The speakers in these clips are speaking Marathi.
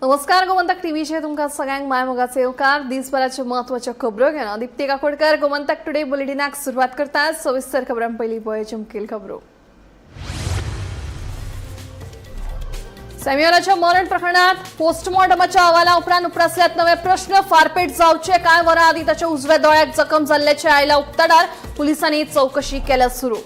नमस्कार गोमंतक टीव्हीचे तुमका सगळ्यांक माय मोगाचे येवकार दिसभराचे महत्वाचे खबरो घेऊन दीप्ती काकोडकर गोमंतक टुडे बुलेटिनाक सुरुवात करतात। सविस्तर खबरां पयली पळोवया मुखेल खबरो। सॅम्युअलाच्या मरण प्रकरणात पोस्टमॉर्टमाच्या अहवाला उपरांत उप्रासल्यात नवे प्रश्न। फारपेट जावचे कांय वरां आदी ताच्या उजव्या दोळ्याक जखम जाल्ल्याचे आयला उक्ताडार। पुलिसांनी चौकशी केल्या सुरू।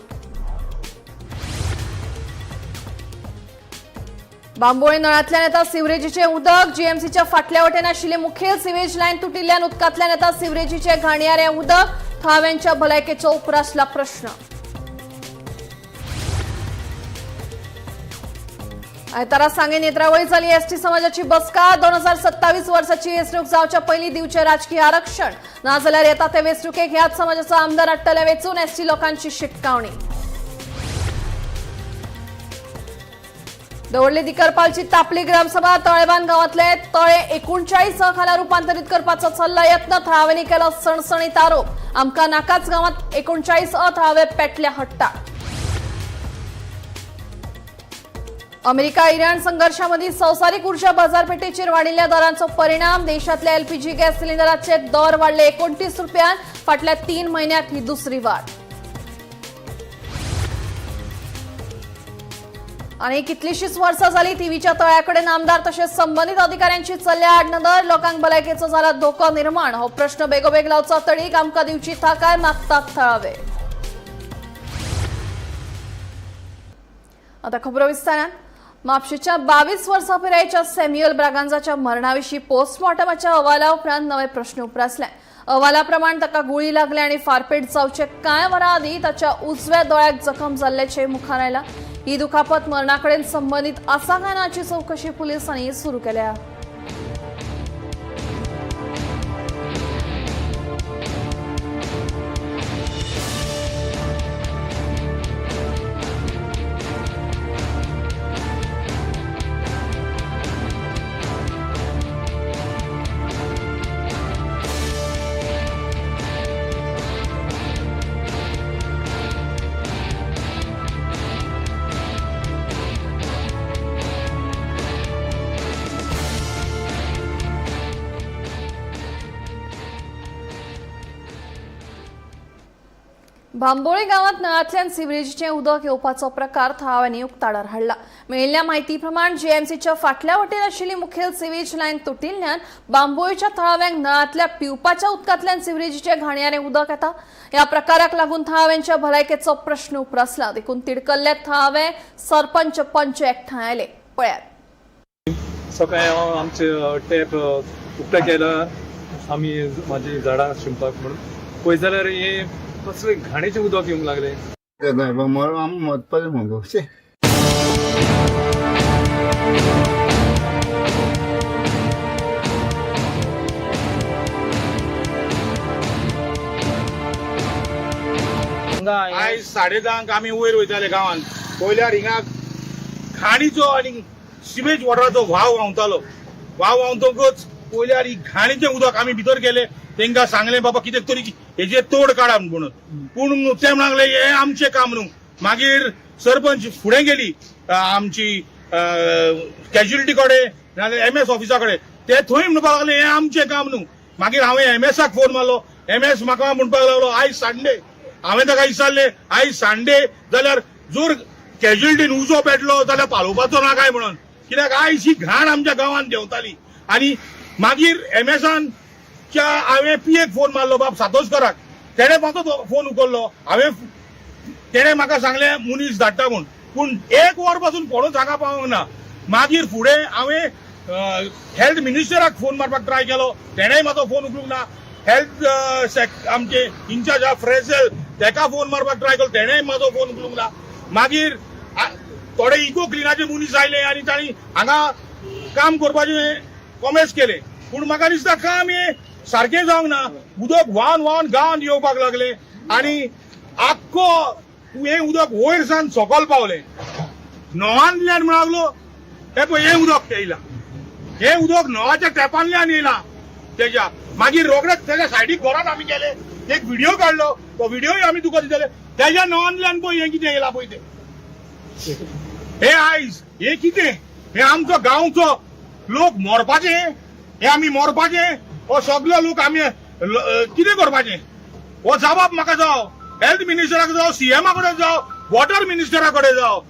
बांबोळी नळांतल्यान येता सिवरेजीचे उदक। जीएमसीच्या फाटल्या वटेन आशिल्ली मुखेल सिवेज लायन तुटिल्ल्यान उदकांतल्यान येता सिवरेजीचे घाणयारे उदक। थळाव्यांच्या भलायकेचो उप्रासला प्रश्न। आयतारा सांगे नेत्रावळी जाली एसटी समाजाची बसका। 2027 वर्साची वेंचणूक जावच्या पयली दिवचे राजकीय आरक्षण ना जाल्यार येता ते वेंचणुकेक ह्याच समाजाचो आमदार हाडटले वेचून एसटी लोकांची शिटकावणी। दवडली दिकरपालची तापली ग्रामसभा। तळेबान गावातले तळे 39 खाला रुपांतरीत करपाचो चल्ला यत्न। थळाव्यांनी केला सणसणीत आरोप। आमका नाकाच गावात 39 थळावे पेटल्या हट्टा। अमेरिका इराण संघर्षामध्ये संवसारीक ऊर्जा बाजारपेठेचेर वाडिल्ल्या दरांचो परिणाम। देशातल्या एलपीजी गॅस सिलिंडराचे दर वाडले 29 रुपयां। फाटल्या 3 महिन्यात ही दुसरी वाड। आणि कितलीशीच वर्सां जाली टीव्हीच्या तळ्याकडे आमदार तसेच संबंधित अधिकाऱ्यांची चल्ल्या आडनदर। लोकांक भलायकेचो जाला धोको निर्माण। हो प्रश्न बेगोबेग लावचो तडीक आमकां दिवची थाकाय मागतात थळावे। आता खबरो विस्तारान। म्हापशेच्या 22 वर्सां पिरायेच्या सॅम्युअल ब्रागांजाच्या मरणाविशीं पोस्टमॉर्टमाच्या अहवाला उपरांत नवे प्रश्न उप्रासले। अहवालाप्रमाण ताका गुळी लागली आणि फारपेट जावचे कांय वरां आदी ताच्या उजव्या दोळ्याक जखम जाल्ल्याचे मुखार आयला। ही दुखापत मरणाकडेन संबंधित आसा काय ना हाची चौकशी पुलिसांनी सुरू केल्या। बांबोळी गावात नळांतल्यान सिवरेजीचे उदक येवपाचो प्रकार थळाव्यांनी उक्ताडार हाडला। मेळिल्ल्या म्हायती प्रमाण जीएमसीच्या फाटल्या वटेन आशिल्ली मुखेल सिवेज लायन तुटिल्ल्यान बांबोळीच्या थळाव्यांक नळांतल्या पिवपाच्या उदकांतल्यान सिवरेजीचे घाणयारे उदक येता। ह्या प्रकाराक लागून थळाव्यांच्या भलायकेचो प्रश्न उप्रासला। देखून तिडकल्ले थळावे सरपंच पंच एकठांय आयले। पळयात। सकाळी आमचे टॅप उक्ता केला आम्ही माझी झाडां शिंपपाक म्हणून पळय जाल्यार हे कसले घाणेचे उदक येवंक लागले। आयज 10:30 आमी वयर वयताले गांवांत। पयल्यार हिंगा घाणीचो आनी सिवेज वॉटराचो व्हाव व्हांवतालो। व्हाव व्हांवतकच पयल्यार ही घाणीचें उदक आमी भितर गेले। तांकां सांगलें बाबा कितें तरी हेजे तोड काडा म्हणून। पूण ते म्हणले हे आमचें काम न्हू। मागीर सरपंच फुडें गेली आमची कॅज्युलिटी कडेन नाजाल्यार एमएस ऑफिसा कडेन। ते थंय म्हणपाक लागले हे आमचें काम न्हू। मागीर हांवें एमएसाक फोन मारलो। एमएस म्हाका म्हणपाक लागलो आयज संडे। हांवें ताका विचारलें आयज संडे जाल्यार जर कॅज्युलिटीन उजो पेटलो जाल्यार पालोवपाचो ना काय म्हणून। कित्याक आयज ही घाण आमच्या गांवांत देंवताली। आनी मागीर एमएसान हांवें पीएक फोन मारलो बाब सातोसकराक। तेणे म्हाका फोन उखल्लो। तेणे म्हाका सांगलें मुनीस धाडटा म्हूण। पूण 1 वर पासून कोणूच हांगा पावूंक ना। मागीर फुडें हांवें हेल्थ मिनिस्टराक फोन मारपाक ट्राय केलो। तेणेय म्हाजो फोन उखलूंक ना। हेल्थ आमचे इन्चार्ज आहा फ्रेझेल तेका फोन मारपाक ट्राय केलो। तेणेय म्हाजो फोन उखलूंक ना। मागीर थोडे इको क्लिनाचे मुनीस आयले आनी तांणी हांगा काम करपाचें कॉमेस केलें। पूण म्हाका दिसता काम हें सारकें जावंक ना। उदक व्हांवन व्हांवन गांवांत येवपाक लागलें आनी आख्खो हें उदक वयर सावन सकयल पावलें। न्हवांतल्यान म्हणून लागलो हे पळय हें उदक येयलां। हें उदक न्हवाच्या टॅपांतल्यान येयलां तेज्या। मागीर रोखडेच तेज्या सायडीक घरांत आमी गेले। एक व्हिडिओ काडलो। तो व्हिडिओय आमी तुका दितले। तेज्या न्हवांतल्यान पळय हें कितें येयलां पळय तें। हे आयज हे कितें हे आमचो गांवचो लोक मरपाचे हे आमी मरपाचे हो सगळे लोक आमी कितें करपाचे हो जबाब म्हाका जावं हेल्थ मिनिस्टराक जावं सीएमा कडेन जावं वॉटर मिनिस्टरा कडेन जावं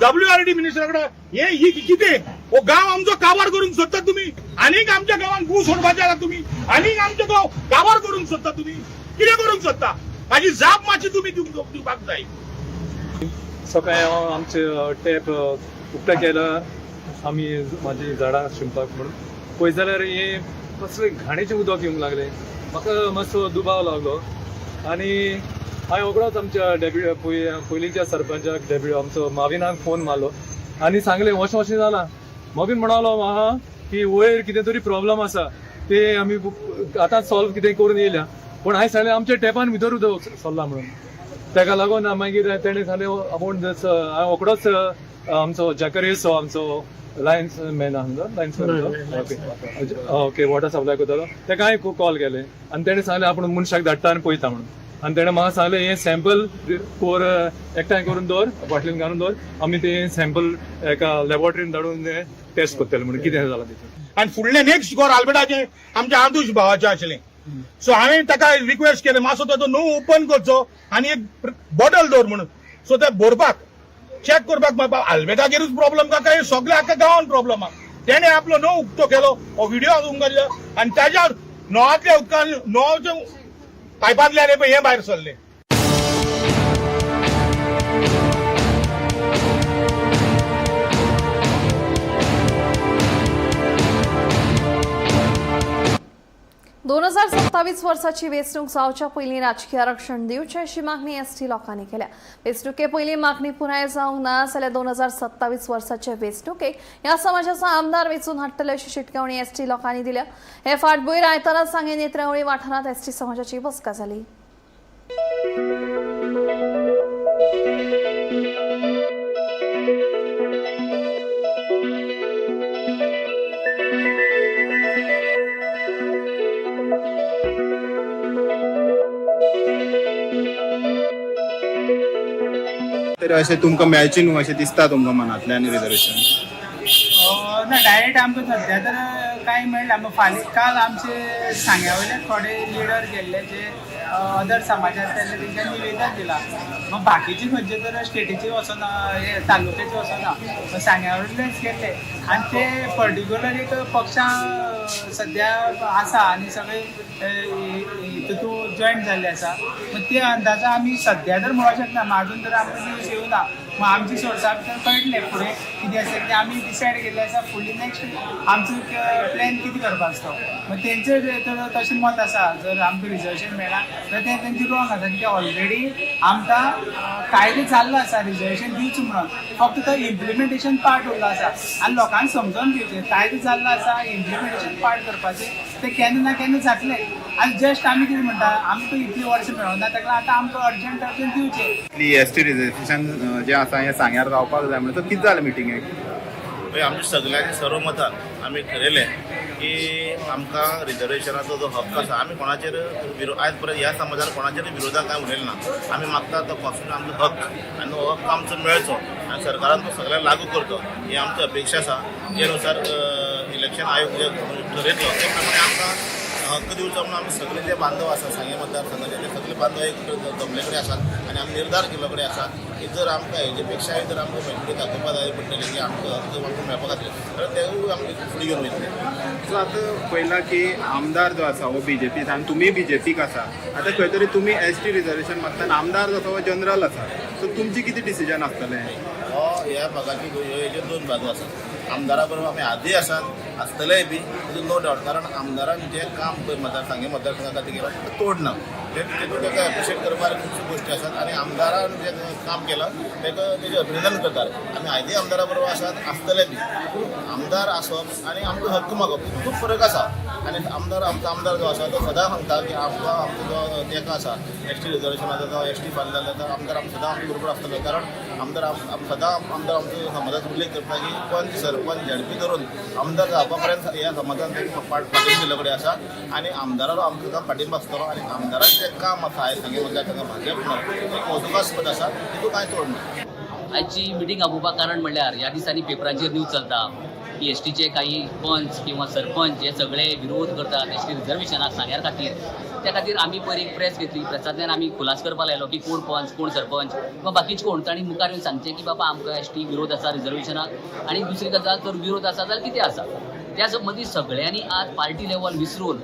WRD मिनिस्टरा कडेन हे कितें हो गांव आमचो काबार करूंक सोदतात तुमी आनीक आमच्या गांवांत भू सोडपाचे आहात तुमी आनीक आमचो गांव काबार करूंक सोदतात तुमी कितें करूंक सोदता हाजी जाप मातशी तुमी दिवपाक जाय सकाळी हांव आमचे टॅप उक्तें केलं आमी म्हाजी झाडां शिंपपाक म्हणून पळयत जाल्यार हे कसलें घाणेचें उदक येवंक लागलें म्हाका मातसो दुबाव लागलो आनी हांवें रोखडोच आमच्या पयलींच्या सरपंचाक आमचो माविनाक फोन मारलो आनी सांगलें अशें अशें जालां मावीन म्हणालो म्हाका की वयर कितें तरी प्रॉब्लम आसा ते आमी आतां सॉल्व कितें करून येयल्या पूण हांवें सांगलें आमच्या टॅपान भितर उदक सरला म्हणून ताका लागून मागीर तेणें सांगलें आपूण हांवें रोखडोच आमचो जॅकरेसो आमचो लायन्समॅन ओके वॉटर सप्लाय करतालो ताका हांवें कॉल केलें आनी तेणें सांगलें आपूण मनशाक धाडटा आनी पळयता म्हणून आनी तेणें म्हाका सांगलें हें सॅम्पल कोर एकठांय करून दवर बाटलीन घालून दवर आमी तें सॅम्पल एका लॅबॉरेटरीन धाडून टेस्ट करतले म्हणून कितें जालां तितून आनी फुडलें नेक्स्ट गोर आल्बर्टाचें आमच्या आदूश भावाचें आसलें सो हांवें ताका रिक्वेस्ट केलें मातसो ताचो नो ओपन करचो आनी एक बॉटल दवर म्हणून सो ते भरपाक चॅक करपाक आल्बेटाचेरूच प्रॉब्लम काय हे सगळ्या आख्या गांवांत प्रॉब्लम आहा तेणें आपलो नो उक्तो केलो हो व्हिडिओ तुमकां दिलो आनी ताज्या न्होवांतल्या उदकान न्होवाच्या पायपांतल्यान हे भायर सरलें दोन 2027 वर्साची वेंचणूक जावच्या पयलीं राजकीय आरक्षण दिवचें अशी मागणी एसटी लोकांनी केल्या वेंचणुके पयलीं मागणी पुराय जावंक ना जाल्यार 2027 वर्साचे वेंचणुकेक ह्या समाजाचो आमदार वेंचून हाडटले अशी शिटकावणी एसटी लोकांनी दिल्या हे फाटभुंयेर आयतारा सांगे नेत्रावळी वाठारांत एसटी समाजाची बसका जाली तर अशें तुमकां मेळचें न्हू अशें दिसता तुमकां मनांतल्यान रिजर्वेशन ना डायरेक्ट आमकां सध्या तर कांय मेळना फाल्यां काल आमचे सांग्या वयले थोडे लिडर गेल्ले जे अदर समाजांत तेन्ना तेंच्यानी निवेदन दिलां मग बाकीचे खंयचे तर स्टेटीचे वचना हे तालुक्याचे वचना सांग्या वयलेच गेल्ले आनी ते पर्टिक्युलर एक पक्षां सध्या आसा आनी सगळे तितून जॉयन जाल्ले आसा मग ते अंदाजा आमी सध्या तर म्हणूंक शकना अजून तर आमकां न्यूज येवना मग आमची सोर्सां भितर कळटलें फुडें कितें आसा कितें आमी डिसायड केल्लें आसा फुडली नेक्स्ट आमचो प्लॅन कितें करपाचो तो मग तेंचें तर तशें मत आसा जर आमकां रिजर्वेशन मेळना जाल्यार तें तेंचें रॉंग आसा कित्याक ऑलरेडी आमकां कायदो जाल्लो आसा रिजर्वेशन दिवचें म्हणून फक्त तो इम्प्लिमेंटेशन पार्ट उरलो आसा आनी लोकांक समजून घेवचें कायदो जाल्लो आसा इम्प्लिमेंटेशन पार्ट करपाचें तें केन्ना ना केन्ना जातलें आनी जस्ट आमी कितें म्हणटा आमकां इतलीं वर्सां मेळोना ताका आतां आमकां अर्जंट दिवचें इतली एसटी रिजर्वेशन जें आसा हें सांग्यार जावपाक जाय म्हणून तो कितें जालें मिटिंगेक आमच्या सगळ्यांनी सर्व मतान आमी थारायलें की आमकां रिजर्वेशनाचो जो हक्क आसा आमी कोणाचेर आयज पर्यंत ह्या समाजान कोणाचेर विरोधाक कांय उलयलें ना आमी मागता तो कॉन्स्टिट्यूशन आमचो हक्क आनी तो हक्क आमचो मेळचो आनी सरकारान तो सगळ्यांक लागू करचो ही आमची अपेक्षा आसा हे अनुसार इलेक्शन आयोग जे ठरयतलो ते प्रमाणे आमकां हक्क दिवचो म्हणून आमी सगळे जे बांदव आसा सांगे मतदारसंघाचे ते सगळे बांदव एक जमले कडेन आसात आनी आमी निर्धार केल्लो कडेन आसा की जर आमकां हेजे पेक्षाय जर आमकां फुडें दाखोवपा जाय पडटलें की आमकां हक्क आमकां मेळपाक खातीर जाल्यार तेवूय आमी फुडें घेवन वयतले सो आतां पळयलां की आमदार जो आसा हो BJP आनी तुमी BJPक आसा आतां खंय तरी तुमी ST रिजर्वेशन मागतना आमदार जो आसा हो जनरल आसा सो तुमचें कितें डिसिजन आसतलें ह्या भागाची हेजे दोन बाजू आसात आमदारा बरोबर आमी आदी आसात आसतलेय बी तातूंत नो डावट कारण आमदारान जें काम पळय मतदारसंघ खातीर केलां तें तोडना तेतून ताका एप्रिशिएट करपाक खुबश्यो गोश्टी आसात आनी आमदारान जें काम केलां ताका तेजें अभिनंदन करतात आमी आयदी आमदारा बरोबर आसात आसतले बी आमदार आसप आनी आमचो हक्क मागप खूब फरक आसा आनी आमचो आमदार जो आसा तो सदां सांगता की आमकां आमचो जो तेका आसा ST रिजर्वेशनाचो जावं ST फायल जाल्लो तर आमदार आमी सदां आमचे बरोबर आसतले कारण आमदार सदां आमदार आमचो समाजाचो उल्लेख करता की पंच सरपंच झडपी धरून आमदार जावपा पर्यंत ह्या समाजान फाटीं दिल्लो कडेन आसा आनी आमदारालो आमकां पाठिंबा आसतलो आनी आमदाराचें जें काम आसा आयज सांगे मतदारसंघात भाजप एक कौतुकास्पद आसा तितून कांय तोड ना आजची मिटींग आपोवपाक कारण म्हणल्यार ह्या दिसांनी पेपरांचेर न्यूज चलता की एसटीचे काही पंच किंवा सरपंच हे सगळे विरोध करतात एसटी रिजर्वेशनाक सांग्यार खातीर. त्या खातीर आमी पयर एक प्रेस घेतली. प्रेसांतल्यान आमी खुलास करपाक लायलो की कोण पंच कोण सरपंच किंवा बाकीचे कोण तांणी मुखार येवन सांगचें की बाबा आमकां एसटी विरोध आसा रिजर्वेशनाक. आनी दुसरी गजाल तर विरोध आसा जाल्यार कितें आसा. त्या संबंदी सगळ्यांनी आज पार्टी लेवल विसरून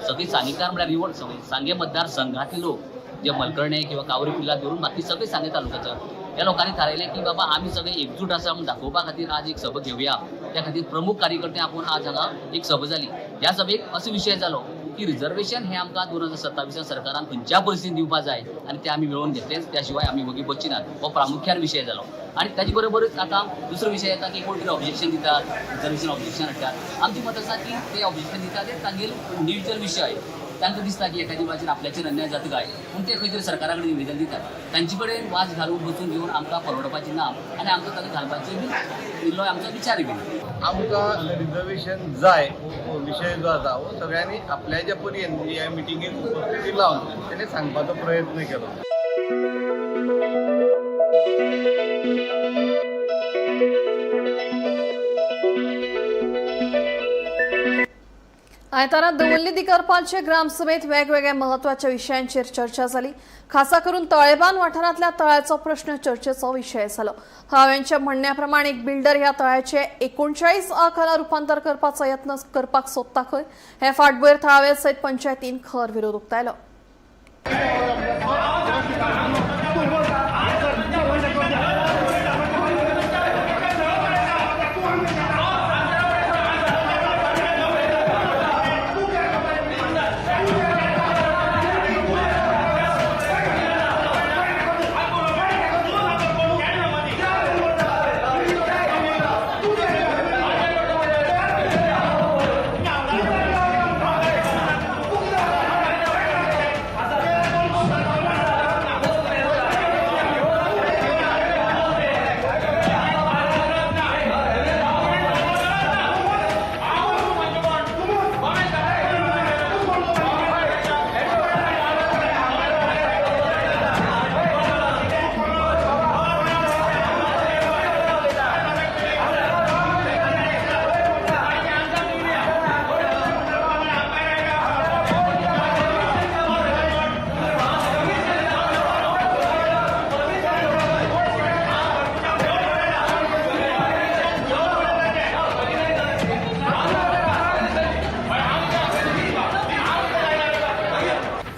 सगळी सांगेकार म्हळ्यार निवड सांगे मतदारसंघातले लोक जे मलकर्णे किंवा कावरी पिल्ला धरून बाकी सगळे सांगे तालुक्याचे त्या लोकांनी थारायलें की बाबा आमी सगळे एकजूट आसा म्हणून दाखोवपा खातीर आज एक सभा घेवया. त्या खातीर प्रमुख कार्यकर्ते आपूण आज हांगा एक सभा जाली. ह्या सभेक असो विशय जालो की रिजर्वेशन हे आमकां 2027 सरकारान खंयच्या परिस्थितीन दिवपाक जाय आनी ते आमी मेळोवन घेतलेच. त्या शिवाय आमी वगी बच्ची नात. हो प्रामुख्यान विशय जालो. आनी ताचे बरोबरच आतां दुसरो विशय येता की कोण कितें ऑब्जेक्शन दितात रिजर्वेशन ऑब्जेक्शन हाडटात. आमची मत आसा की ते ऑब्जेक्शन दितात ते तांगेर इंडिव्हिज्युअल विशय. तांकां दिसता की एखादी भाशेन आपल्याचेर अन्याय जाता काय पूण ते खंय तरी सरकारा कडेन निवेदन दितात. तांचे कडेन वाज घालून बसून घेवन आमकां परवडपाची ना आनी आमकां ताका घालपाचें बी इल्लो आमचो विचार बी. आमकां रिजर्वेशन जाय हो विशय जो आसा हो सगळ्यांनी आपल्याच्या पर्यंत ह्या मिटिंगेक उपस्थिती लावन तेणे सांगपाचो प्रयत्न केलो. आयतारा दवल्ली दिगरपालचे ग्रामसभेत वेगवेगळ्या महत्वाच्या विशयांचेर चर्चा जाली. खासा करून तळेबांद वाठारांतल्या तळ्याचो प्रश्न चर्चेचो विशय जालो. हावेंच्या म्हणण्याप्रमाणे एक बिल्डर ह्या तळ्याचे 39 आकारां रुपांतर करपाचो यत्न करपाक सोदता खंय हे फाटभुंयेर थळावे सयत पंचायतीन खर विरोध उक्तायलो.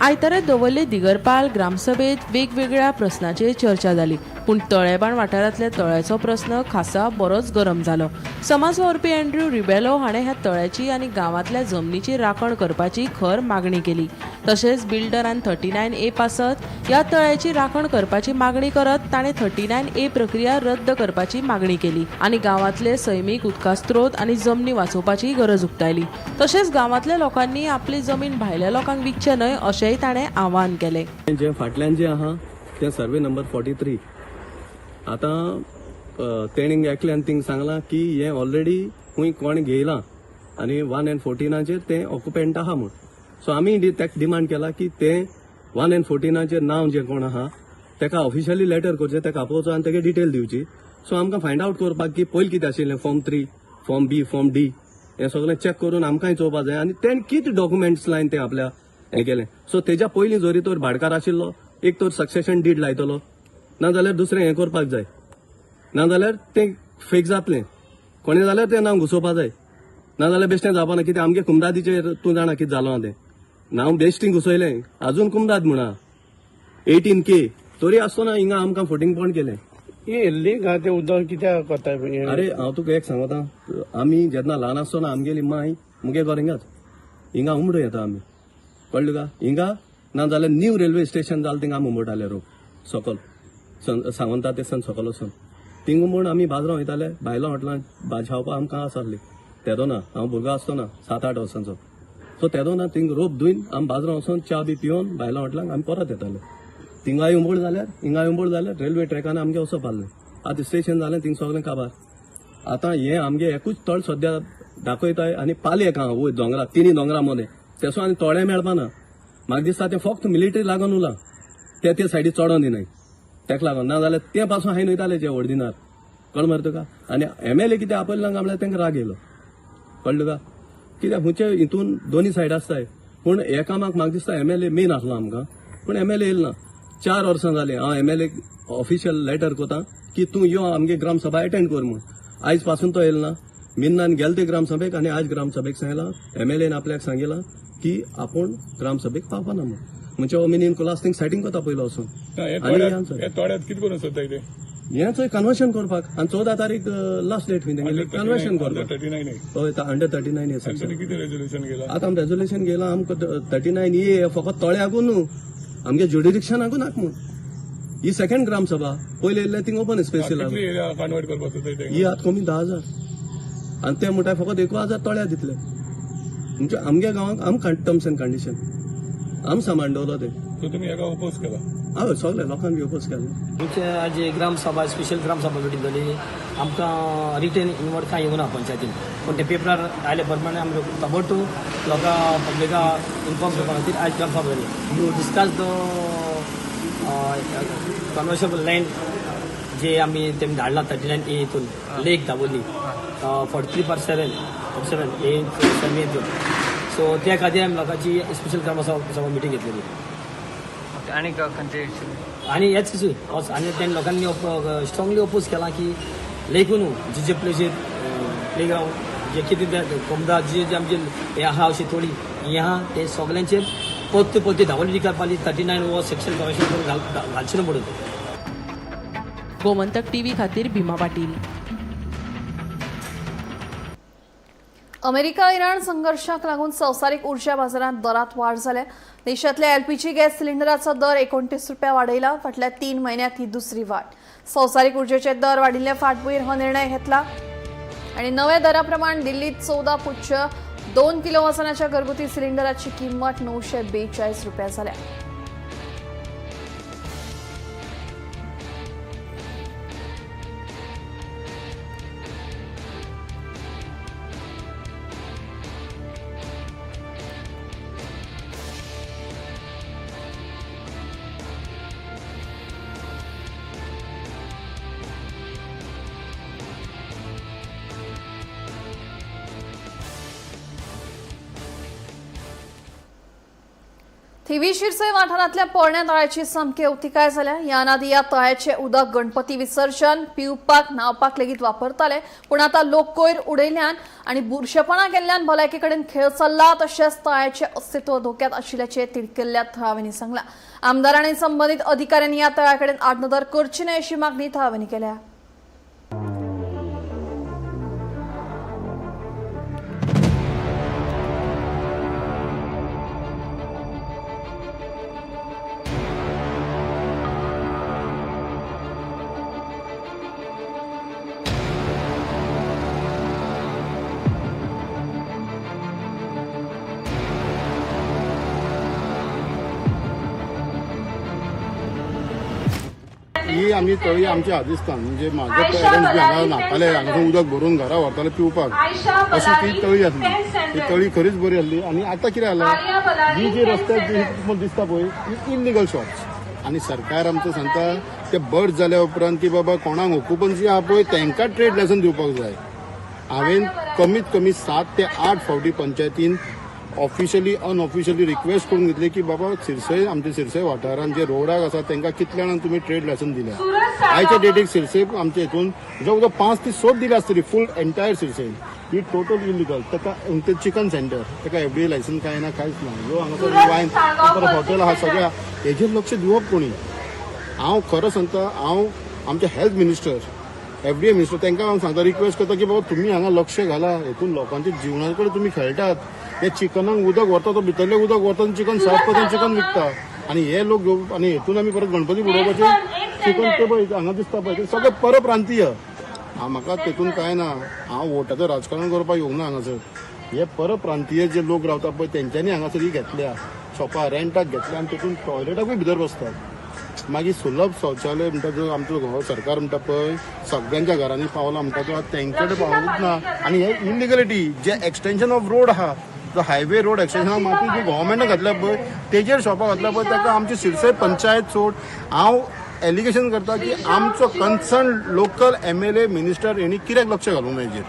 आयतारा दवल्ले दिगरपाल ग्रामसभेत वेगवेगळ्या प्रस्नाचेर चर्चा जाली. पूण तळेबांद वाठारांतल्या तळ्याचो प्रस्न खासा बरोच गरम जालो. समाज वावरपी अँड्र्यू रिबेलो हाणें ह्या तळ्याची आनी गांवांतल्या जमनीची राखण करपाची खर मागणी केली. तशेंच बिल्डरान 39A पासत ह्या तळ्याची राखण करपाची मागणी करत ताणें 39A प्रक्रिया रद्द करपाची मागणी केली आनी गांवांतले सैमीक उदकास्त्रोत आनी जमनी वाचोवपाची गरज उक्तायली. तशेंच गांवांतल्या लोकांनी आपली जमीन भायल्या लोकांक विकचे न्हय अशेंय ताणें आवाहन केलें. जे फाटल्यान जे आहा ते सर्वे नंबर 43 आतां तेणें एकल्यान थिंग सांगलां की हे ऑलरेडी खूंय कोण घेयलां आनी 1 and 14 ते ऑक्युपंट आहा म्हूण. सो आमी तेका डिमांड केला की ते 1 and 14 नांव जे कोण आहा तेका ऑफिशियली लेटर करचें तेका आपोवचो आनी तेका डिटेल दिवची. सो आमकां फायंड आवट करपाक की पयलीं कितें आशिल्लें form 3 form B form D हें सगळें चॅक करून आमकांय चोवपाक जाय आनी तेणें कितें डॉक्युमेंट्स लायन तें आपल्या हें केलें. सो तेज्या पयलीं जरी तर भाडकार आशिल्लो एक तर सक्सेशन डीड लायतलो नाजाल्यार दुसरें हें करपाक जाय नाजाल्यार तें फेक जातलें कोणें जाल्यार तें नांव घुसोवपाक जाय नाजाल्यार बेश्टें जावपा ना. कितें आमगे कुमदादीचेर तूं जाणा कितें जालो तें नांव बेश्टें घुसयलें आजून कुमदाद म्हणा 18K तरी आसतना हिंगा आमकां फुटींग पॉयंट केलें. लीक हा ते उदक कित्याक कोताय. अरे हांव तुका एक सांगता आमी जेन्ना ल्हान आसतना आमगेली माय मुगे गोरेंगाच हिंगा उमडो येता आमी कळ्ळें का. हिंगा नाजाल्यार न्यू रेल्वे स्टेशन जालें थिंगा आमी उमडटाले रोग सकल सावंता ते सन सकल वचून थिंग उमड आमी बाजरां वयताले भायलो हॉटलांत भाजी खावपाक आमकां आसली तेदोना हांव भुरगो आसतना 7-8 वर्सांचो. सो तेदोना थिंग रोप धुवन आमी बाजरां वचून च्या बी पिवन भायलो हॉटलांक आमी परत येताले. थिंगाय उमड जाल्यार हिंगाय उमड जाल्यार रेल्वे ट्रॅकान आमगे वचप आसलें. आतां स्टेशन जालें थिंग सगळें काबार. आतां हें आमगे एकूच तळ सद्या दाखयताय आनी पालयेक आहा वयर दोंगरा 3 दोंगरा मदें तेसो आनी तोडे मेळपाना. म्हाका दिसता तें फक्त मिलिटरी लागून उरलां ते सायडीक चोडोन दिनाय तेका लागून नाजाल्यार ते पासून हायन वयताले जे व्हडदिनार कळ्ळें मरे तुका. आनी MLA कितें आपयलें ना म्हणल्यार तांकां राग येयलो, कळ्ळें तुका. कित्याक खुंयचे हितून दोनी सायड आसताय. पूण हे कामाक म्हाका दिसता MLA मेन आसलो आमकां, पूण MLA येयलो ना. 4 वर्सां जालीं हांव MLA ऑफिशियल लेटर कोता की तूं यो आमगे ग्रामसभा अटेंड कर म्हूण. आयज पासून तो येयलो ना. मिन्नान गेल ते ग्रामसभेक आनी आज ग्रामसभेक सांगलां, MLAन आपल्याक सांगिलां की आपूण ग्रामसभेक पावपाना म्हूण. म्हणजे हो मिनीन कुलास थिंग सेटींग कोता पयलो वचून. थोड्यात कितें करून सोदता ते हें चोय कन्वर्शन करपाक. आनी 14 तारीख लास्ट डेट खंय तेंगेली कन्वर्शन करपाक. हय अंडर 39 इयर्स. कितें रेजोल्युशन केलां आतां आमी रेजोल्युशन गेलां आमकां 39A फकत तळ्याकून न्हू, आमगे ज्युडिडिक्शनाकून नाका म्हूण. ही सेकंड ग्रामसभा. पयले येयल्ले थिंग ओपन स्पेस कन्वर्ट करपाक ही आतां कमी 10,000 आनी ते म्हणटा फकत 1,000 तळ्या दितले. म्हणजे आमगे गांवांक आमकां टर्म्स एंड कंडिशन आमी सामान दवरलो ते. सो तुमी हेका ओपोज केला. हय सगळे लोकांनी ओपोज केले. आमचे आज ग्रामसभा स्पेशल ग्रामसभा मिटींग जाली. आमकां रिटर्न इनवर्ड कांय येवना पंचायतीन, पूण ते पेपरार आयले प्रमाणे आमी ताबडतोब लोकां पब्लिका इन्फॉर्म करपा खातीर आयज ग्रामसभा जाली. यू डिस्कस द कन्वर्सेबल लँड जे आमी तेमी धाडला 39A हितून लेक दाबोली 43/7 हे सर्वे. सो त्या खातीर आमी लोकांची स्पेशल ग्रामसभा मिटींग घेतलेली. आणि खंयचे आणि हेच कशें आनी त्या लोकांनी स्ट्रॉंगली ओपोज केला की लेकून जे प्लेसीर प्लेग्रावंड जे कितें कोमदा जे आमचे हे आहा अशी थोडी हे आहा ते सगळ्यांचेर पोत्ते धांवली करपाली 39 वो सेक्शन करेक्शन करून घालचे पडून. गोमंतक टीव्ही खातीर भीमा पाटील. अमेरिका इराण संघर्षाक लागून संवसारीक उर्जा बाजारात दरात वाढ जाल्या. देशातल्या LPG गॅस सिलिंडराचो दर 29 रुपया वाडयला. फाटल्या 3 महिन्यात ही दुसरी वाड. संवसारीक उर्जेचे दर वाडिल्ल्या फाटभुंयेर हो निर्णय घेतला आणि नव्या दराप्रमाण दिल्लीत 14.2 किलो वजनाच्या घरगुती सिलिंडराची किंमत 942 रुपया जाल्या. थिवी शिरसय वाठारांतल्या पोरण्या तळ्याची सामकी उतिकाय जाल्या. या नदी या तळ्याचे उदक गणपती विसर्जन, पिवपाक, न्हावपाक लेगीत वापरताले. पूण आतां लोक कोयर उडयल्यान आनी बुरशेपणां केल्ल्यान भलायके कडेन खेळ चल्ला. तशेंच तळ्याचे अस्तित्व धोक्यात आशिल्ल्याचे तिडकिल्ल्या थळाव्यांनी सांगलां. आमदारांनी संबंदीत अधिकाऱ्यांनी या तळ्या कडेन आडनदर करची न्हय अशी मागणी थळाव्यांनी केल्या. ही आमी तळी आमची आदिस्तान म्हणजे माझे पेरंट्स बी हांगा न्हाताले, हांगा उदक भरून घरा व्हरताले पिवपाक. अशी ती तळी आसली. ती तळी खरीच बरी आसली. आनी आतां कितें जालां, ही जी रस्त्याक जी दिसता पळय ही इल्लिगल शॉप्स. आनी सरकार आमचो सांगता ते बर्ड जाल्या उपरांत की बाबा कोणाक ऑक्युपन्सी आहा पळय तांकां ट्रेड लायसन दिवपाक जाय. हांवें कमीत कमी 7 ते 8 फावटी पंचायतीन ऑफिशियली अनऑफिशियली रिक्वेस्ट करून घेतली की बाबा सिरसय आमच्या सिरसय वाठारांत जे रोडाक आसा तांकां कितल्या जाणांक तुमी ट्रेड लायसन दिल्या. आयच्या डेटीक सिरसय आमच्या हितून जवळ जवळ 5 ते 7 दिली आसतली फूल एंटायर सिरसय. ही टोटल इलिगल. ताका चिकन सेंटर ताका FDA लायसन काय ना कांयच ना. ह्यो हांगासर वायन हॉटेल आहा सगळ्या हेजेर लक्ष दिवप कोणी. हांव खरो सांगता, हांव आमचे हेल्थ मिनिस्टर FDA मिनिस्टर तांकां हांव सांगता रिक्वेस्ट करता की बाबा तुमी हांगा लक्ष घाला. हेतून लोकांच्या जिवना कडेन तुमी खेळटात. हे चिकनाक उदक व्हरता तो भितरलें उदक व्हरता चिकन साफ करून चिकन विकता. आनी हे लोक आनी हेतून आमी परत गणपती बुडोवपाचें चिकन ते पळय हांगा दिसता पळय ते सगळे परप्रांतीय. म्हाका तेतून कांय ना. हांव वोटाचें राजकारण करपाक येवंक ना हांगासर. हे परप्रांतीय जे लोक रावता पळय तेंच्यांनी हांगासर ही घेतल्या शॉपां रेंटाक घेतल्या आनी तेतून टॉयलेटाकूय भितर बसतात. मागीर सुलभ शौचालय म्हणटा जो आमचो सरकार म्हणटा पळय सगळ्यांच्या घरांनी पावला म्हणटा तो तेंचे कडेन पावूंक ना. आनी हे इलिगलिटी जे एक्सटेंशन ऑफ रोड आहा जो हायवे रोड एक्सटेंशन माती जी गव्हर्मेंटान घातल्या पळय तेजेर शॉपां घातल्या पळय ताका आमची सिरसय पंचायत सोड. हांव एलिगेशन करता की आमचो कन्सर्न लोकल MLA मिनिस्टर हेणी कित्याक लक्ष घालूंक ना हेजेर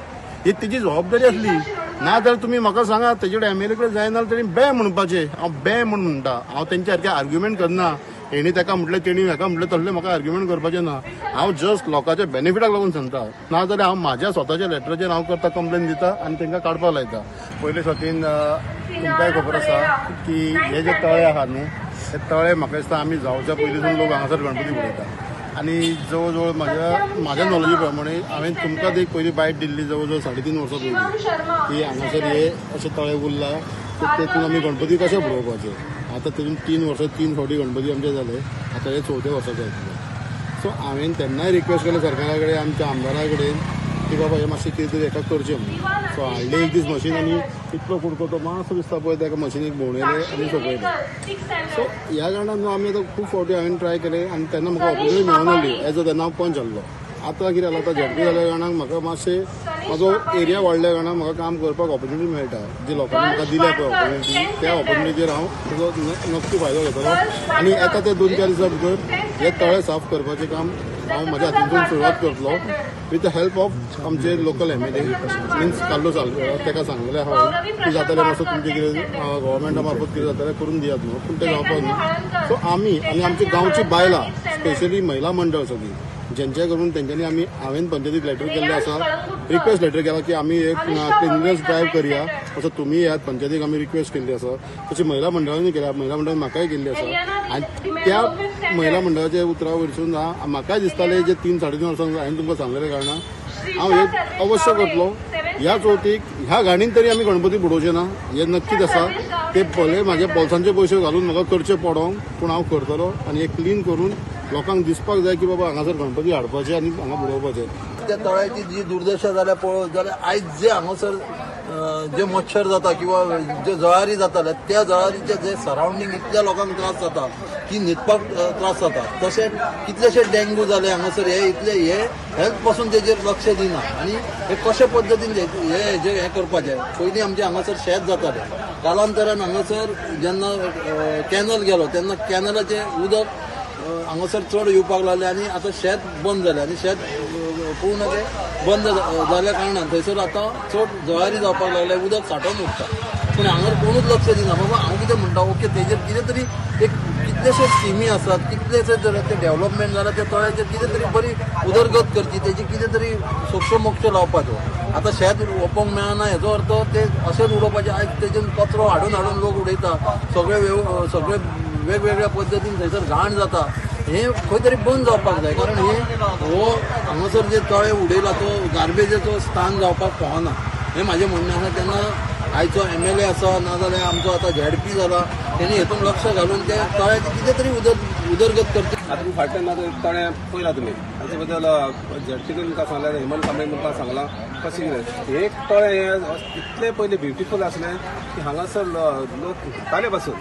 ही तेजी जबाबदारी असली ना जाल्यार तुमी म्हाका सांगा तेजे कडेन MLA कडेन जायना जाल्यार तेणी बे म्हणपाचें हांव बे म्हणटा हांव तेंच्या सारकें आर्ग्युमेंट करना हेणी ताका म्हटलें तेणी हेका म्हटलें तसलें म्हाका आर्ग्युमेंट करपाचें ना हांव जस्ट लोकांच्या बेनिफिटाक लागून सांगता ना जाल्यार हांव म्हाज्या स्वताच्या लेटराचेर हांव करता कंप्लेन दिता आनी तांकां काडपाक लायता पयले फावटीन तुमकांय खबर आसा की हे जे तळे आहा न्हू हे तळे म्हाका दिसता आमी जावच्या पयलींसून लोक हांगासर गणपती उडयता आनी जवळ म्हाज्या नॉलेजी प्रमाणे हांवें तुमकां एक पयली बायट दिल्ली जवळ 3.5 वर्सां पयलीं की हांगासर हे अशे तळे उरला तेतून आमी गणपती कशे बुडोवपाचे आतां तेतून 3 वर्सां 3 फावटी गणपती आमचे जाले आतां हे 4थ्या वर्साचे आसले सो हांवें तेन्नाय रिक्वेस्ट केलें सरकारा कडेन आमच्या आमदारा कडेन की बाबा हे मातशें कितें तरी हेका करचें म्हणून सो हाडले एक दीस मशीन आनी इतलो कुडको तो मातसो दिसता पळय ताका मशिनीक भोंवणयले आनी सोंपयले सो ह्या कारणान न्हू आमी आतां खूब फावटी हांवें ट्राय केलें आनी तेन्ना म्हाका ऑपॉर्च्युनिटी मेळनासली एज अ तेन्ना हांव पंच आहलो आतां कितें जालां आतां झडपी जाल्या कारणान म्हाका मातशें म्हाजो एरिया वाडल्या कारणान म्हाका काम करपाक ऑपॉर्च्युनिटी मेळटा जी लोकांनी म्हाका दिल्या पळय ऑपॉर्च्युनिटी त्या ऑपॉर्च्युनिटीचेर हांव ताजो नक्की फायदो घेतलो आनी येता ते 2-4 दिसां भितर हे तळे साफ करपाचें काम हांव म्हाज्या हातींतून सुरवात करतलो विथ द हेल्प ऑफ आमचे लोकल MLA मिन्स कार्लोस आल्वेरा ताका सांगलेलें हांव की जातालें मातसो तुमचें कितें गव्हर्मेंटा मार्फत कितें जातालें करून दियात न्हू पूण तें जावपाक न्हू सो आमी आनी आमची गांवची बायलां स्पेशली महिला मंडळ सगळीं जेंचे करून तेंच्यांनी हांवें पंचायतीक लेटर केल्लें आसा रिक्वेस्ट लेटर केला की आमी एक क्लिननेस ड्रायव्ह करया असो तुमी ह्यात पंचायतीक आमी रिक्वेस्ट केल्ली आसा तशी महिला मंडळांनी केल्या महिला मंडळान म्हाकाय केल्ली आसा आनी त्या महिला मंडळाच्या उतरा वयरसून म्हाकाय दिसतालें जे 3-3.5 वर्सां हांवें तुमकां सांगलेलें कारणान हांव हे अवश्य करतलो ह्या चवथीक ह्या गाडीन तरी आमी गणपती बुडोवचे ना हे नक्कीच आसा ते भले म्हाजे पोल्सांचे पयशे घालून म्हाका करचे पडो पूण हांव करतलो आनी हे क्लीन करून लोकांक दिसपाक जाय की बाबा हांगासर गणपती हाडपाचे आनी हांगा बुडोवपाचे त्या तळ्याची जी दुर्दशा जाल्या पळोवप जाल्यार आयज जे हांगासर जे मच्छर जाता किंवा जे जळारी जाताले त्या जळारीचे जे सरावंडींग इतल्या लोकांक त्रास जाता की न्हिदपाक त्रास जाता तशेंच कितलेशे डेंग्यू जाले हांगासर हे इतले हे हेल्थ पासून तेजेर लक्ष दिना आनी हे कशे पद्दतीन हे करपाचें पयलीं आमचे हांगासर शेत जातालें कालांतरान हांगासर जेन्ना कॅनल गेलो तेन्ना कॅनलाचें उदक हांगासर चड येवपाक लागलें आनी आतां शेत बंद जालें आनी शेत पूर्ण ते बंद जाल्या कारणान थंयसर आतां चड जळारी जावपाक लागले उदक सांठोवन उरता पूण हांगा कोणूच लक्ष दिना बाबा हांव कितें म्हणटा ओके तेजेर कितें तरी एक कितलेशे स्किमी आसात कितलेशे जर ते डेव्हलपमेंट जाल्यार त्या तळ्याचेर कितें तरी बरी उदरगत करची तेजी कितें तरी सोक्ष मोक्ष लावपाचो आतां शेत ओपोवंक मेळना हेजो अर्थ ते अशेंच उडोवपाचें आयज तेजेन कचरो हाडून लोक उडयता सगळे वेगवेगळ्या पद्दतीन थंयसर घाण जाता हे खंय तरी बंद जावपाक जाय कारण हो हांगासर जे तळे उडयला तो गार्बेजाचो स्थान जावपाक पावना हें म्हाजें म्हणणें आसा तेन्ना आयचो MLA आसा नाजाल्यार आमचो आतां ZP जाला तेणी हेतून लक्ष घालून त्या तळ्याची कितें तरी उदरगत करची आतां फाटल्यान आतां तळें पळयला तुमी हाचे बद्दल ZP तुमकां सांगल्यार हेमंत कांबळे तुमकां सांगलां कशें कितें एक तळें हें इतलें पयलीं ब्युटिफूल आसलें की हांगासर लोक उठताले पासून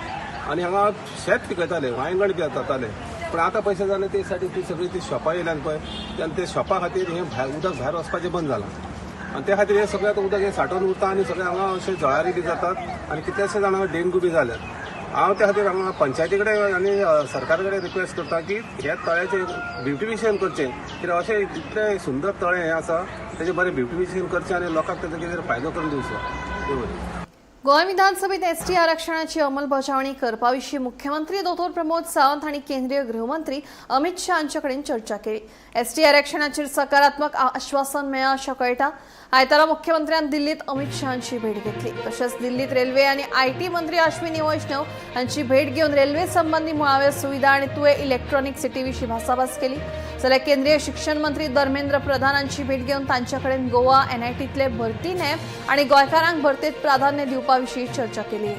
आनी हांगा शेत पिकयताले वांयगण बी जाताले पूण आतां पयशे जाले ते साठी ती सगळीं ती शॉपां येयल्यान पळय आनी ते शॉपा खातीर हें उदक भायर वचपाचें बंद जालां आनी त्या खातीर हें सगळें आतां उदक हें सांठोवन उरता आनी सगळें हांगा अशें जळारी बी जातात आनी कितलेशे जाणांक डेंगू बी जाल्यात हांव त्या खातीर हांगा पंचायती कडेन आनी सरकारा कडेन रिक्वेस्ट करता की ह्या तळ्याचें ब्युटिफिकेशन करचें कित्याक अशें इतलें सुंदर तळें हें आसा तेजें बरें ब्युटिफिकेशन करचें आनी लोकांक तेजो कितें फायदो करून दिवचो गोंय विधानसभेत ST आरक्षणाची अंमलबजावणी करपाविशीं मुख्यमंत्री दोतोर प्रमोद सावंत हांणी केंद्रीय गृहमंत्री अमित शाह हांचे कडेन चर्चा केली ST आरक्षणाचेर सकारात्मक आश्वासन मेळ्ळां अशें कळटा आयतारा मुख्यमंत्र्यान दिल्लीत अमित शाहांची भेट घेतली तशेंच दिल्लीत रेल्वे आनी IT मंत्री अश्विनी वैष्णव हांची भेट घेवन रेल्वे संबंधी मुळाव्यो सुविधा आनी तुवें इलेक्ट्रॉनिक सिटी विशीं भासाभास केली जाल्यार केंद्रीय शिक्षण मंत्री धर्मेंद्र प्रधान हांची भेट घेवन तांचे कडेन गोवा NITतले भरती नेम आनी गोंयकारांक भरतेंत प्राधान्य दिवपा विशीं चर्चा केली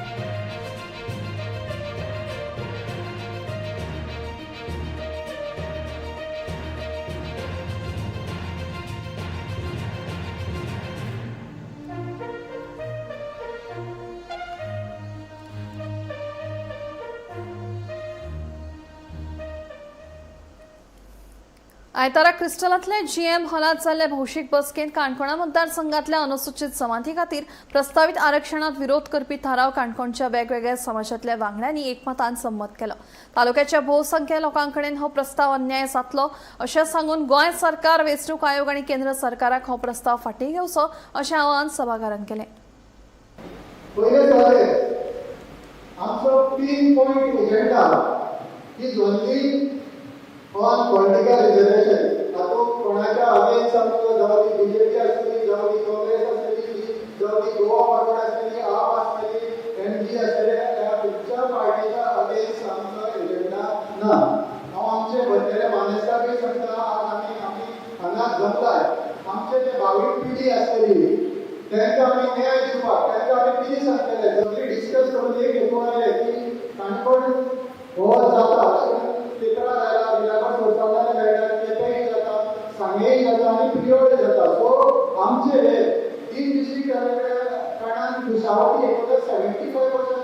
आयतारा क्रिस्टलांतल्या जीएम हॉलांत जाल्ले भौशीक बसकेंत काणकोणा मतदारसंघातल्या अनुसूचित जमाती खातीर प्रस्तावित आरक्षणात विरोध करपी थाराव काणकोणच्या वेगवेगळ्या समाजातल्या वांगड्यांनी एकमतान संमत केलो. तालुक्याच्या भोवसंख्य लोकांकडेन हो प्रस्ताव अन्याय जातलो अशें सांगून गोंय सरकार, वेंचणूक आयोग आनी केंद्र सरकाराक हो प्रस्ताव फाटीं घेवचो अशें आवाहन सभागारान केलें. आमचो 3 पॉइंट एजेंडा ही दोन्ही ऑन पॉलिटिकल रिजर्वेशन तातूंत कोणाच्या अगेन्स्ट आमचो जावं ती बीजेपी आसतली, जावं ती काँग्रेस आसतली, जावं ती गोवा फॉरवर्ड आसतली, आप आसतली, एनडी आसतले, ह्या खंयच्या पार्टीच्या अगेन्स्ट आमचो एजेंडा ना. हांव आमचे बरेले मानेस्ताकूय सांगता, आज आमी हांगा जमलाय, आमचे जे भावी पिढी आसतली तांकां आमी न्याय दिवपाक, तांकां आमी कितें सांगतले, सगळी डिस्कस करून एक घेवन आयले की काणकोण हो जाता पेपरा जायला, विलागर सोडपाक मेळटा, केपेंय जाता, सांगेय जाता आनी पिरियोड जाता. सो आमचे हे 3 डिस्ट्रिक्ट कारणान भुसावळ एकूण 75%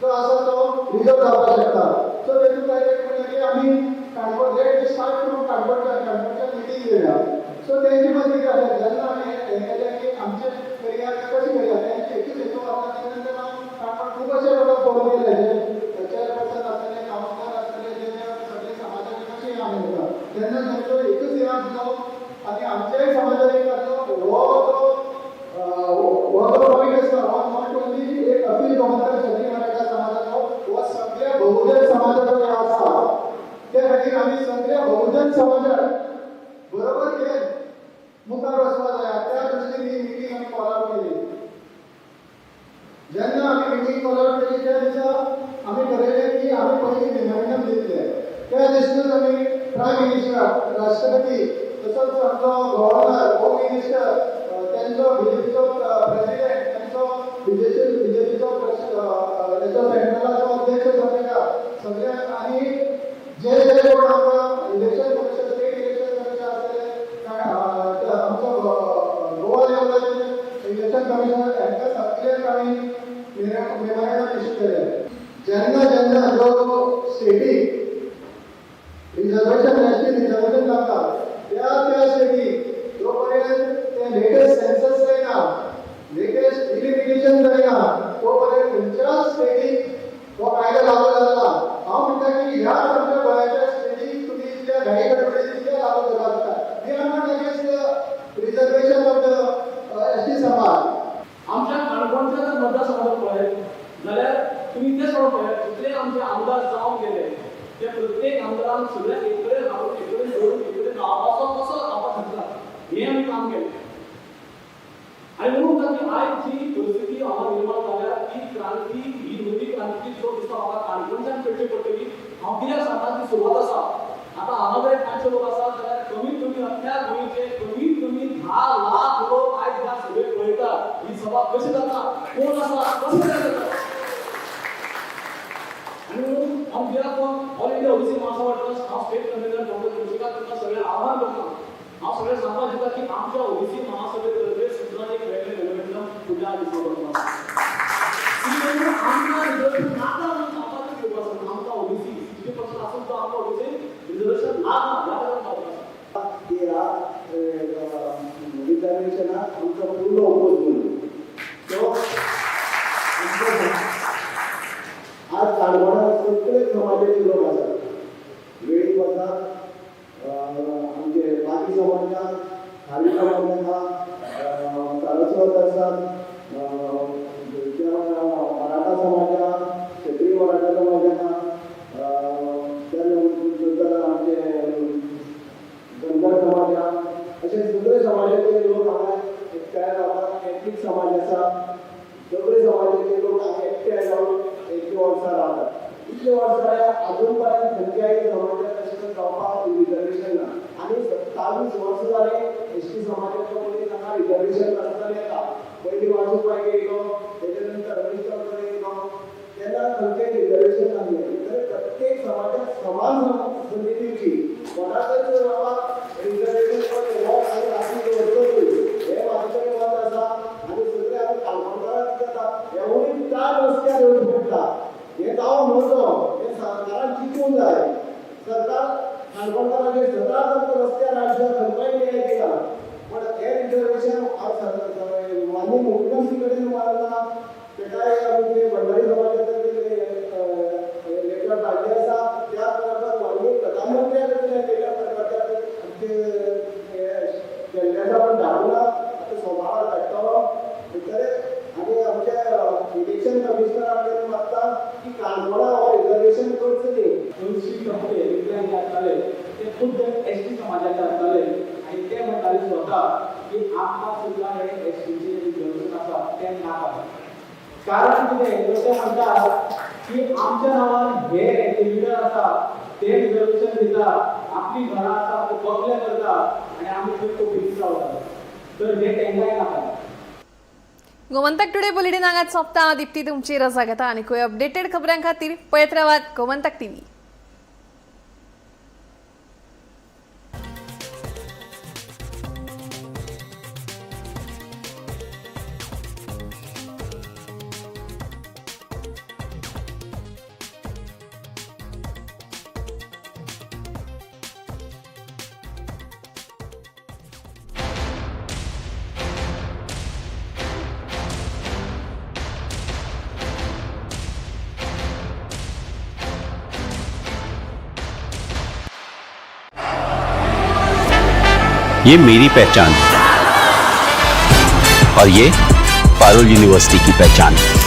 जो आसा तो रिजर्व जावपाक शकता. सो तेतून काय की आमी काणकोण लेट स्टार्ट करून काणकोणच्या मिटींग घेया. सो तेंची मदीं काय जेन्ना आमी हे केलें की आमचे करियर कशें करया तेंचे एकूच हेतू आसता, तेन्ना काणकोण खूब अशे लोकांक पळोवन गेले जे चेअरपर्सन आसतले, कावन्सिलर आसतले, जे सगळे समाजाचे कशें आमी करता तेन्ना तेंचो एकूच हे आसलो आनी आमच्याय समाजान एक आसलो हो जो पॉयंट आसता हो नॉट ओन्ली एक अपील गोमंतक सगळी मराठा समाजाचो, हो सगळ्या बहुजन समाजाचो जे आसा त्या खातीर आमी सगळ्या बहुजन समाजाक बरोबर घेवन मुखार वचपाक जाय. त्या दृश्टीन ही मिटींग आमी कॉल आउट केली. जेन्ना आमी मिटींग कॉल आउट केली त्या दिसा आमी ठरयलें की आमी पयलीं मेमोरेंडम दितले. त्या दिसाच आमी प्रायम मिनिस्टर, राष्ट्रपती, तसोच आमचो गव्हर्नर, होम मिनिस्टर, तेंचो बीजेपीचो प्रेसिडेंट, तेंचो बीजेपीचो सेंट्रलाचो अध्यक्ष सगळ्यांक आनी जे कोण आमकां election commission, state election commission आसतले, आमचो गोवा लेवलाचे इलेक्शन कमिशनर, तांकां सगळ्यांक आमी मेमोरेंडम इश्यू केले. जेन्ना जो स्टेटीक रिजर्वेशन, नॅशनल रिजर्वेशन जाता त्या स्टेटीक जो पर्यंत ते लेटेस्ट सेन्सस जायना, लेटेस्ट डिलिमिटेशन जायना, तो पर्यंत खंयच्याच स्टेटीक हो कायदो लागू जाता. हांव म्हणटा की ह्या आमच्या गोंयाच्या स्टेटीक तुमी इतल्या घाई गडबडीन कित्याक लागू करतात? We are not against reservation of the ST समाज. आमच्या काणकोणच्या जर मतदारसंघात पळयत जाल्यार तुमी तेच पळयात, जितले आमचे आमदार जावन गेले ते प्रत्येक आमदारांक सगळ्यांक एक कडेन हाडून, एक कडेन जोडून, एक कडेन रावपाचो कसो रावपाक शकता हें आमी काम केलें. आनी म्हणून ताची आयज जी परिस्थिती हांगा निर्माण जाल्या ती क्रांती, ही नवी क्रांती जो दिसता म्हाका काणकोणच्यान करची पडटली. हांव कित्याक सांगता ती सुरवात आसा. आतां हांगा जर 500 लोक आसात जाल्यार कमीत कमी अख्ख्या गोंयचे कमीत कमी 10 लाख लोक आयज ह्या सभेक पळयतात. ही सभा कशी जाता, कोण आसा, कशें जाता. आणि म्हणून हांव behalf of all India OBC महासभा ट्रस्ट, हांव स्टेट कन्व्हेनर डॉक्टर कृषिकांत तुमकां सगळ्यांक आव्हान करता. हांव सगळ्यांक सांगपाक दिता की आमच्या ओबीसी महासभे तर्फे सुद्दां एक वेगळें मेमोरेंडम फुडल्या दिसा करता. आमकां रिजर्वेशन नाका म्हणून सांगपाक घेवपाक आमकां ओबीसी 60% आसून तो आमकां ओबीसी रिजर्वेशन नाका ह्या कारण सांगपाक की ह्या रिजर्वेशनाक आमचो पूर्ण ओपोज म्हणून तो आज काणकोणात सगळे समाजाचे लोक आसात. वेळीप आसात, आमचे बाकी समाज आसा, खाली समाज आसा, सारस्वत आसात, मराठा समाज आसा, क्षेत्रीय मराठा समाज आसा, त्यानंतर आमचे धनगर समाज आसा, अशे सगळे समाजाचे लोक हांगा एकठांय रावतात. कॅथलीक समाज आसा, सगळे समाजाचे लोक हांगा एकठांय जावन 1 वर्सां रावतात. इतले वर्सां अजून पर्यंत खंयच्याय समाजाक अशें जावपाक रिजर्वेशन ना. आनी 27 वर्सां जाले एसटी समाजाचो मनीस हांगा रिजर्वेशन नासताना येता. पयलीं वाजोवपाक येयलो, तेजे नंतर रमेश चौधरी येयलो, तेन्ना खंयचें रिजर्वेशन नासलें. तर प्रत्येक समाजाक समान संदी दिवची. कोणाकच बाबा रिजर्वेशन हो आमी राखून दवरतलो हें म्हाजें मत आसा. आनी सगळे आमी काणकोणकारांक जाता एवढी ताण रस्त्यार येवंक पडटा. हे जावं नजो, हे सरकारान चिंतूंक जाय. सरकार काणकोणकारांचेर 17 रस्त्यार राज्य खंयचोय न्याय दिला पण हे रिजर्वेशन माननीय मुख्यमंत्री कडेन मारला ते काय आमचे भंडारी समाजाचे लेटर धाडले आसा त्या बरोबर माननीय प्रधानमंत्र्या कडेन केल्या केल्ल्याचा पण धाडला आता सोमार धाडटलो भितर आनी आमच्या इलेक्शन कमिशनराक मागता की काणकोणा हो रिजर्वेशन करचो न्ही दोनशी टक्के रिजर्वेशन आसताले ते खुद्द एसटी समाजाचे आसताले आनी ते म्हणटाले स्वता की आमकां सुद्दां हे एसटीचे रिजर्वेशन आसा ते नाका कारण कितें ते म्हणटात की आमच्या नांवान हे लिडर आसा ते रिजर्वेशन दिता आपली घरां आसा ते बकले करता आनी आमी खंय कोंकणी रावता तर हे तेंकाय नाका गोमंतक टुडे बुलेटिन हांगाच सोंपता. हांव दिप्ती तुमची रजा घेता आनी खंय अपडेटेड खबरां खातीर पळयत रावात गोमंतक टीव्ही. ये मेरी पहचान है और ये पारुल यूनिवर्सिटी की पहचान है.